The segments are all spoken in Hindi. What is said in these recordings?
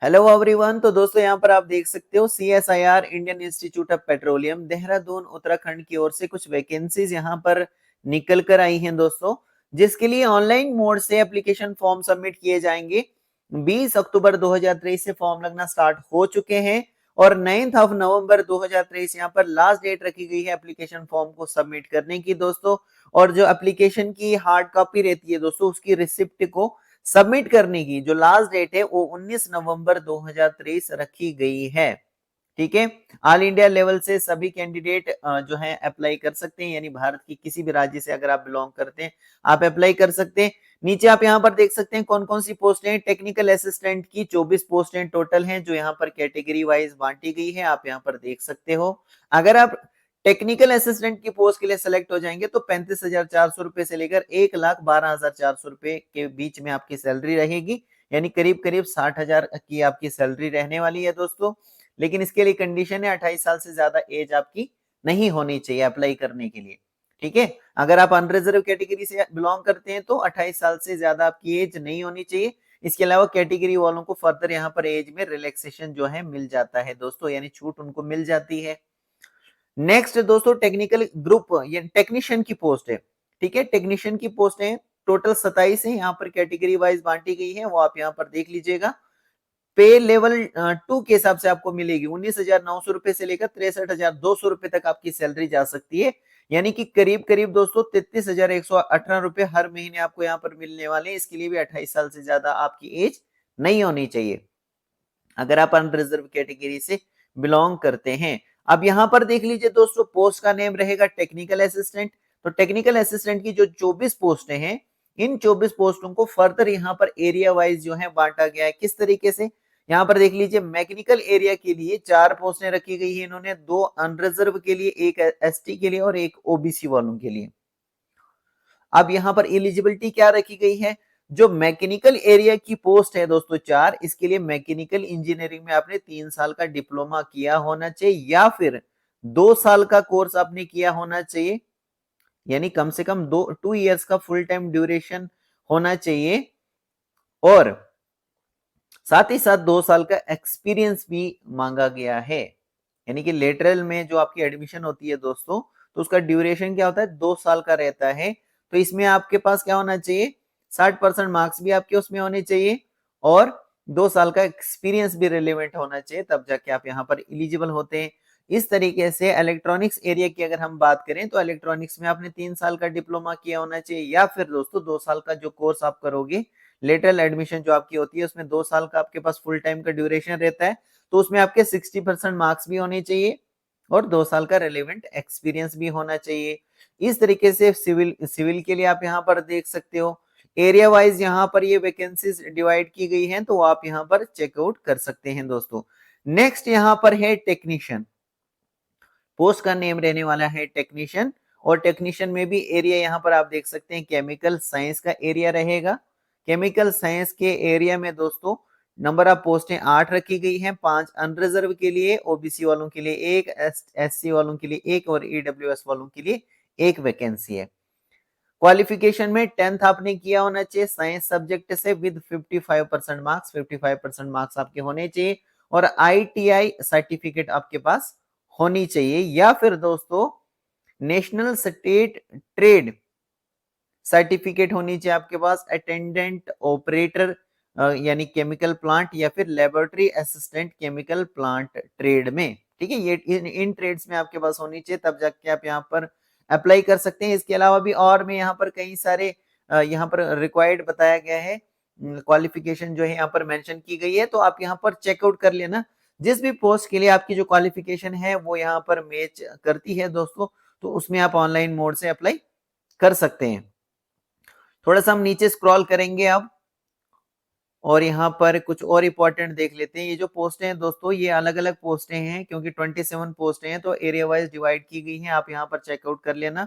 Hello everyone. तो दोस्तों यहाँ पर आप देख सकते हो CSIR Indian institute of petroleum Dehradun Uttarakhand की ओर से कुछ वैकेंसीज यहाँ पर निकल कर आई हैं दोस्तों, जिसके लिए ऑनलाइन मोड से एप्लीकेशन फॉर्म सबमिट किए जाएंगे। 20 अक्टूबर 2023 से फॉर्म लगना स्टार्ट हो चुके हैं और 9 नवंबर 2023 यहाँ पर लास्ट डेट रखी गई है एप्लीकेशन फॉर्म को सबमिट करने की दोस्तों। और जो एप्लीकेशन की हार्ड कॉपी रहती है दोस्तों, उसकी रिसिप्ट को सबमिट करने की जो लास्ट डेट है वो 19 नवंबर 2023 रखी गई है। ठीक है, ऑल इंडिया लेवल से सभी कैंडिडेट जो है अप्लाई कर सकते हैं, यानी भारत की किसी भी राज्य से अगर आप बिलोंग करते हैं आप अप्लाई कर सकते हैं। नीचे आप यहाँ पर देख सकते हैं कौन कौन सी पोस्ट हैं। टेक्निकल असिस्टेंट की 24 पोस्टें टोटल हैं जो यहाँ पर कैटेगरी वाइज बांटी गई है, आप यहाँ पर देख सकते हो। अगर आप टेक्निकल असिस्टेंट की पोस्ट के लिए सेलेक्ट हो जाएंगे तो 35,400 रुपए से लेकर 1,12,400 रुपए के बीच में आपकी सैलरी रहेगी, यानी करीब करीब 60,000 की आपकी सैलरी रहने वाली है दोस्तों। लेकिन इसके लिए कंडीशन है 28 साल से ज्यादा एज आपकी नहीं होनी चाहिए अप्लाई करने के लिए। ठीक है, अगर आप अनरिजर्व कैटेगरी से बिलोंग करते हैं तो 28 साल से ज्यादा आपकी एज नहीं होनी चाहिए। इसके अलावा कैटेगरी वालों को फर्दर यहाँ पर एज में रिलैक्सेशन जो है मिल जाता है दोस्तों, यानी छूट उनको मिल जाती है। नेक्स्ट दोस्तों टेक्निकल ग्रुप या टेक्नीशियन की पोस्ट है। ठीक है, टेक्नीशियन की पोस्ट है टोटल 27 है, यहाँ पर कैटेगरी वाइज बांटी गई है, वो आप यहाँ पर देख लीजिएगा। पे लेवल 2 के हिसाब से आपको मिलेगी 19,900 रुपए से लेकर 63,200 रुपए तक आपकी सैलरी जा सकती है, यानी कि करीब करीब दोस्तों 33,118 रुपए हर महीने आपको यहाँ पर मिलने वाले हैं। इसके लिए भी 28 साल से ज्यादा आपकी एज नहीं होनी चाहिए अगर आप अनरिजर्व कैटेगरी से बिलोंग करते हैं। अब यहाँ पर देख लीजिए दोस्तों, पोस्ट का नेम रहेगा टेक्निकल असिस्टेंट। तो टेक्निकल असिस्टेंट की जो 24 पोस्टें हैं, इन 24 पोस्टों को फर्दर यहाँ पर एरिया वाइज जो है बांटा गया है। किस तरीके से, यहाँ पर देख लीजिए मैकेनिकल एरिया के लिए 4 पोस्टें रखी गई है इन्होंने, 2 अनरिजर्व के लिए, एक एसटी के लिए और एक ओबीसी वालों के लिए। अब यहाँ पर एलिजिबिलिटी क्या रखी गई है, जो मैकेनिकल एरिया की पोस्ट है दोस्तों 4, इसके लिए मैकेनिकल इंजीनियरिंग में आपने 3 साल का डिप्लोमा किया होना चाहिए या फिर 2 साल का कोर्स आपने किया होना चाहिए, यानी कम से कम 2 इयर्स का फुल टाइम ड्यूरेशन होना चाहिए और साथ ही साथ 2 साल का एक्सपीरियंस भी मांगा गया है। यानी कि लेटरल में जो आपकी एडमिशन होती है दोस्तों, तो उसका ड्यूरेशन क्या होता है, 2 साल का रहता है। तो इसमें आपके पास क्या होना चाहिए, 60% मार्क्स भी आपके उसमें होने चाहिए और 2 साल का एक्सपीरियंस भी रिलेवेंट होना चाहिए, तब जाके आप यहाँ पर एलिजिबल होते हैं। इस तरीके से इलेक्ट्रॉनिक्स एरिया की अगर हम बात करें तो इलेक्ट्रॉनिक्स में आपने 3 साल का डिप्लोमा किया होना चाहिए या फिर दोस्तों 2 साल का जो कोर्स आप करोगे, लेटरल एडमिशन जो आपकी होती है उसमें 2 साल का आपके पास फुल टाइम का ड्यूरेशन रहता है, तो उसमें आपके 60% मार्क्स भी होने चाहिए और 2 साल का रेलेवेंट एक्सपीरियंस भी होना चाहिए। इस तरीके से सिविल सिविल के लिए आप यहाँ पर देख सकते हो, एरिया वाइज यहाँ पर ये वैकेंसीज डिवाइड की गई हैं, तो आप यहाँ पर चेकआउट कर सकते हैं दोस्तों। नेक्स्ट यहाँ पर है टेक्नीशियन, पोस्ट का नेम रहने वाला है टेक्नीशियन और टेक्नीशियन में भी एरिया यहाँ पर आप देख सकते हैं केमिकल साइंस का एरिया रहेगा। केमिकल साइंस के एरिया में दोस्तों नंबर ऑफ पोस्टें 8 रखी गई हैं, 5 अनरिजर्व के लिए, ओबीसी वालों के लिए 1, एससी वालों के लिए 1 और ईडब्ल्यूएस वालों के लिए 1 वैकेंसी है। क्वालिफिकेशन में 10th आपने किया होना चाहिए साइंस सब्जेक्ट से विद 55% मार्क्स, 55% मार्क्स आपके होने चाहिए और आईटीआई सर्टिफिकेट आपके पास होनी चाहिए या फिर दोस्तों नेशनल स्टेट ट्रेड सर्टिफिकेट होनी चाहिए आपके पास, अटेंडेंट ऑपरेटर यानी केमिकल प्लांट या फिर laboratory assistant chemical plant trade में। ठीक है, ये इन ट्रेड्स में आपके पास होनी चाहिए, तब जाके आप यहाँ पर अप्लाई कर सकते हैं। इसके अलावा भी और में यहाँ पर कई सारे यहाँ पर रिक्वायर्ड बताया गया है, क्वालिफिकेशन जो है यहाँ पर मेंशन की गई है, तो आप यहाँ पर चेकआउट कर लेना। जिस भी पोस्ट के लिए आपकी जो क्वालिफिकेशन है वो यहाँ पर मैच करती है दोस्तों, तो उसमें आप ऑनलाइन मोड से अप्लाई कर सकते हैं। थोड़ा सा हम नीचे स्क्रॉल करेंगे अब और यहाँ पर कुछ और इंपॉर्टेंट देख लेते हैं। ये जो पोस्टें हैं दोस्तों, ये अलग अलग पोस्टें हैं क्योंकि 27 पोस्टें हैं, तो एरिया वाइज डिवाइड की गई हैं, आप यहाँ पर चेकआउट कर लेना।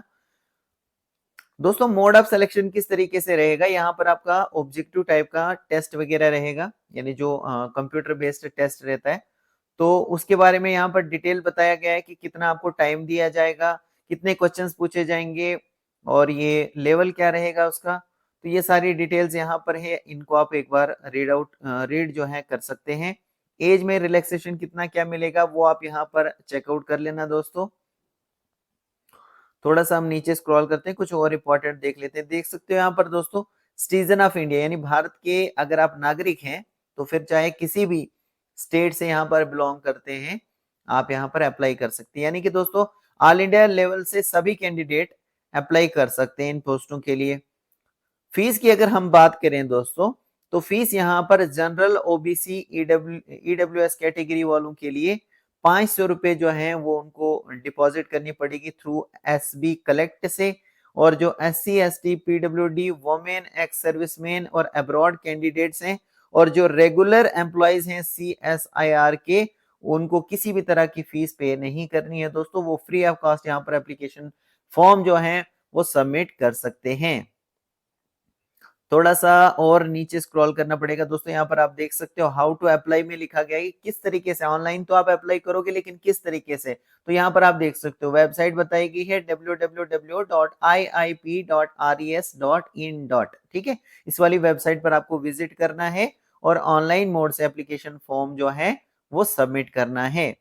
दोस्तों मोड ऑफ सिलेक्शन किस तरीके से रहेगा, यहाँ पर आपका ऑब्जेक्टिव टाइप का टेस्ट वगैरह रहेगा, यानी जो कंप्यूटर बेस्ड टेस्ट रहता है, तो उसके बारे में यहाँ पर डिटेल बताया गया है कि कितना आपको टाइम दिया जाएगा, कितने क्वेश्चंस पूछे जाएंगे और ये लेवल क्या रहेगा उसका। तो ये सारी डिटेल्स यहाँ पर है, इनको आप एक बार रीड जो है कर सकते हैं। एज में रिलैक्सेशन कितना क्या मिलेगा वो आप यहाँ पर चेकआउट कर लेना दोस्तों। थोड़ा सा हम नीचे स्क्रॉल करते हैं, कुछ और इंपॉर्टेंट देख लेते हैं। देख सकते हो यहाँ पर दोस्तों, सिटीजन ऑफ इंडिया यानी भारत के अगर आप नागरिक हैं तो फिर चाहे किसी भी स्टेट से यहाँ पर बिलोंग करते हैं, आप यहाँ पर अप्लाई कर सकते हैं। यानी कि दोस्तों ऑल इंडिया लेवल से सभी कैंडिडेट अप्लाई कर सकते हैं इन पोस्टों के लिए। फीस की अगर हम बात करें दोस्तों, तो फीस यहाँ पर जनरल, ओबीसी, ईडब्ल्यूएस कैटेगरी वालों के लिए 500 रुपए जो है वो उनको डिपॉजिट करनी पड़ेगी थ्रू एसबी कलेक्ट से। और जो SC, ST, PWD, women, ex serviceman और अब्रॉड कैंडिडेट्स हैं और जो रेगुलर एम्प्लॉयज हैं सीएसआईआर के, उनको किसी भी तरह की फीस पे नहीं करनी है दोस्तों। वो फ्री ऑफ कॉस्ट यहाँ पर एप्लीकेशन फॉर्म जो है वो सबमिट कर सकते हैं। थोड़ा सा और नीचे स्क्रॉल करना पड़ेगा दोस्तों। यहाँ पर आप देख सकते हो हाउ टू अप्लाई में लिखा गया है कि किस तरीके से ऑनलाइन तो आप अप्लाई करोगे, लेकिन किस तरीके से, तो यहाँ पर आप देख सकते हो वेबसाइट बताई गई है www.iip.res.in. ठीक है, इस वाली वेबसाइट पर आपको विजिट करना है और ऑनलाइन मोड से एप्लीकेशन फॉर्म जो है वो सबमिट करना है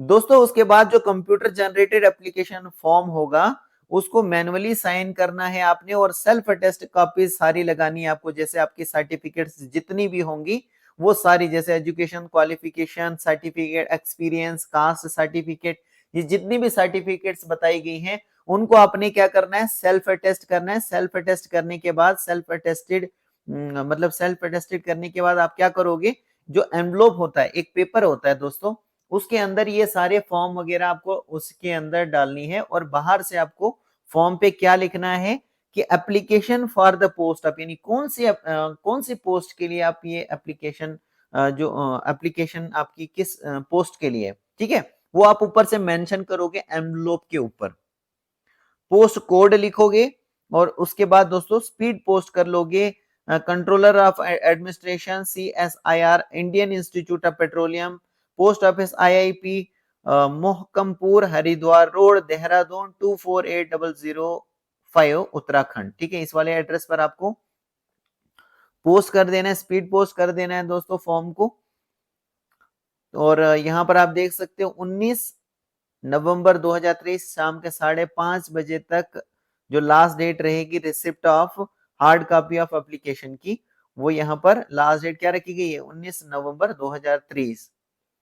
दोस्तों। उसके बाद जो कंप्यूटर जनरेटेड एप्लीकेशन फॉर्म होगा उसको मैनुअली साइन करना है आपने और सेल्फ अटेस्ट कॉपी सारी लगानी है आपको। जैसे आपकी सर्टिफिकेट्स जितनी भी होंगी वो सारी, जैसे education qualification certificate, experience, caste certificate, ये जितनी भी सर्टिफिकेट्स बताई गई हैं उनको आपने क्या करना है, सेल्फ अटेस्ट करना है। सेल्फ अटेस्ट करने के बाद सेल्फ अटेस्टेड करने के बाद आप क्या करोगे, जो एनवलप होता है, एक पेपर होता है दोस्तों, उसके अंदर ये सारे फॉर्म वगैरह आपको उसके अंदर डालनी है और बाहर से आपको फॉर्म पे क्या लिखना है कि application for the post of, यानी कौन सी पोस्ट के लिए आप ये एप्लीकेशन, जो एप्लीकेशन आपकी किस पोस्ट के लिए, ठीक है, वो आप ऊपर से मेंशन करोगे एनवलप के ऊपर। पोस्ट कोड लिखोगे और उसके बाद दोस्तों स्पीड पोस्ट कर लोगे। Controller of administration CSIR, Indian institute of petroleum, post office IIP, Mohkampur, Haridwar road, Dehradun 248005 Uttarakhand. ठीक है, इस वाले एड्रेस पर आपको पोस्ट कर देना है, स्पीड पोस्ट कर देना है दोस्तों फॉर्म को। और यहाँ पर आप देख सकते हो 19 नवंबर 2023 शाम के 5:30 बजे तक जो लास्ट डेट रहेगी receipt of hard copy of application की, वो यहाँ पर लास्ट डेट क्या रखी गई है, 19 नवंबर 2023।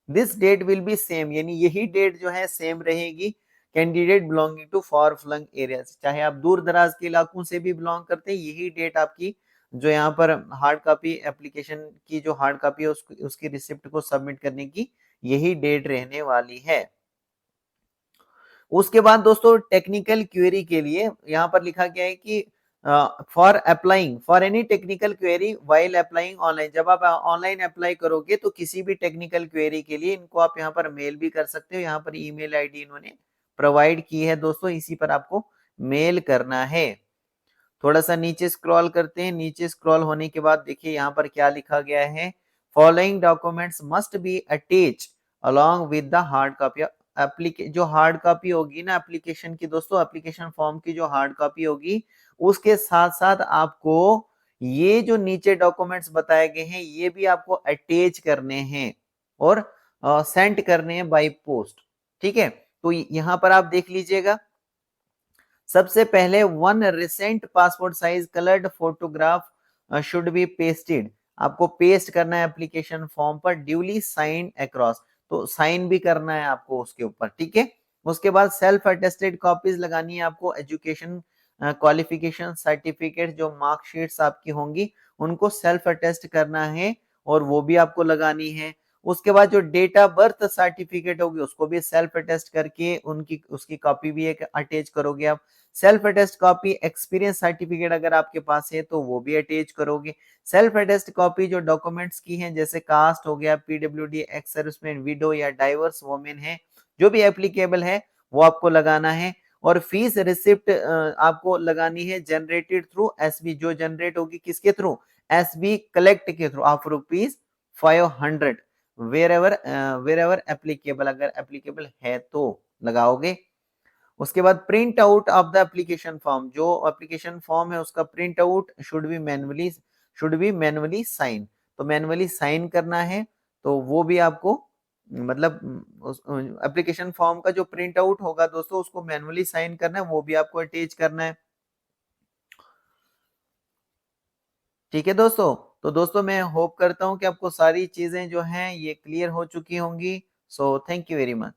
This date will be same, यानी यही डेट जो है सेम रहेगी candidate belonging to far flung areas, चाहे आप दूर दराज के इलाकों से भी बिलोंग करते हैं, यही डेट आपकी जो यहाँ पर हार्ड कॉपी एप्लीकेशन की जो हार्ड कॉपी है उसकी रिसिप्ट को सबमिट करने की यही डेट रहने वाली है। उसके बाद दोस्तों टेक्निकल क्वेरी के लिए यहाँ पर लिखा गया है कि for applying for any technical query while applying online, जब आप ऑनलाइन अप्लाई करोगे तो किसी भी टेक्निकल क्वेरी के लिए इनको आप यहाँ पर मेल भी कर सकते हो। यहाँ पर ईमेल आईडी इन्होंने प्रोवाइड की है दोस्तों, इसी पर आपको मेल करना है। थोड़ा सा नीचे स्क्रॉल करते हैं। नीचे स्क्रॉल होने के बाद देखिए यहाँ पर क्या लिखा गया है, following documents must be attach along with the hard copy. जो हार्ड कॉपी होगी ना एप्लीकेशन की दोस्तों, एप्लीकेशन फॉर्म की जो हार्ड कॉपी होगी उसके साथ साथ आपको ये जो नीचे डॉक्यूमेंट्स बताए गए हैं ये भी आपको अटैच करने हैं और सेंड करने हैं बाय पोस्ट। ठीक है, तो यहाँ पर आप देख लीजिएगा, सबसे पहले 1 recent passport size coloured photograph should be pasted, आपको पेस्ट करना है एप्लीकेशन फॉर्म पर, ड्यूली साइन अक्रॉस, तो साइन भी करना है आपको उसके ऊपर। ठीक है, उसके बाद सेल्फ अटेस्टेड कॉपीज लगानी है आपको, एजुकेशन क्वालिफिकेशन सर्टिफिकेट जो मार्कशीट्स आपकी होंगी उनको सेल्फ अटेस्ट करना है और वो भी आपको लगानी है। उसके बाद जो डेट ऑफ बर्थ सर्टिफिकेट होगी उसको भी सेल्फ अटेस्ट करके उसकी कॉपी भी एक अटैच करोगे आप। Self attest copy experience certificate अगर आपके पास है तो वो भी अटैच करोगे। सेल्फ अटेस्ट कॉपी जो डॉक्यूमेंट्स की हैं जैसे कास्ट हो गया, पीडब्ल्यूडी, एक्स सर्विसमैन, विडो या डाइवर्स वोमेन है, जो भी एप्लीकेबल है वो आपको लगाना है। और फीस रिसिप्ट आपको लगानी है जनरेटेड थ्रू एसबी, जो जनरेट होगी किसके थ्रू, एसबी कलेक्ट के through of ₹500 wherever applicable, अगर एप्लीकेबल है तो लगाओगे। उसके बाद print out of the application form, जो एप्लीकेशन फॉर्म है उसका print out should be manually sign, तो मैनुअली साइन करना है, तो वो भी आपको मतलब एप्लीकेशन फॉर्म का जो प्रिंट आउट होगा दोस्तों उसको मैनुअली साइन करना है, वो भी आपको अटैच करना है। ठीक है दोस्तों, तो दोस्तों मैं होप करता हूं कि आपको सारी चीजें जो हैं ये क्लियर हो चुकी होंगी। So thank you very much.